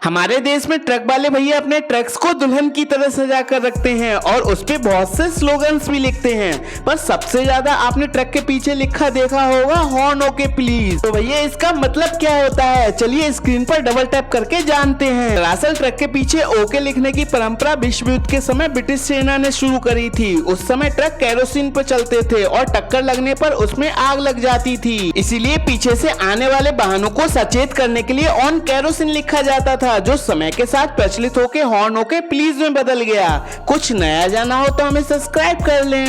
हमारे देश में ट्रक वाले भैया अपने ट्रक्स को दुल्हन की तरह सजा कर रखते हैं और उस पे बहुत से स्लोगन्स भी लिखते हैं, पर सबसे ज्यादा आपने ट्रक के पीछे लिखा देखा होगा हॉर्न ओके प्लीज। तो भैया इसका मतलब क्या होता है, चलिए स्क्रीन पर डबल टैप करके जानते हैं। दरअसल ट्रक के पीछे ओके लिखने की परंपरा विश्व युद्ध के समय ब्रिटिश सेना ने शुरू करी थी। उस समय ट्रक केरोसिन पर चलते थे और टक्कर लगने पर उसमें आग लग जाती थी, इसीलिए पीछे से आने वाले वाहनों को सचेत करने के लिए ऑन केरोसिन लिखा जाता था, जो समय के साथ प्रचलित होकर हॉर्न ओके प्लीज में बदल गया। कुछ नया जाना हो तो हमें सब्सक्राइब कर लें।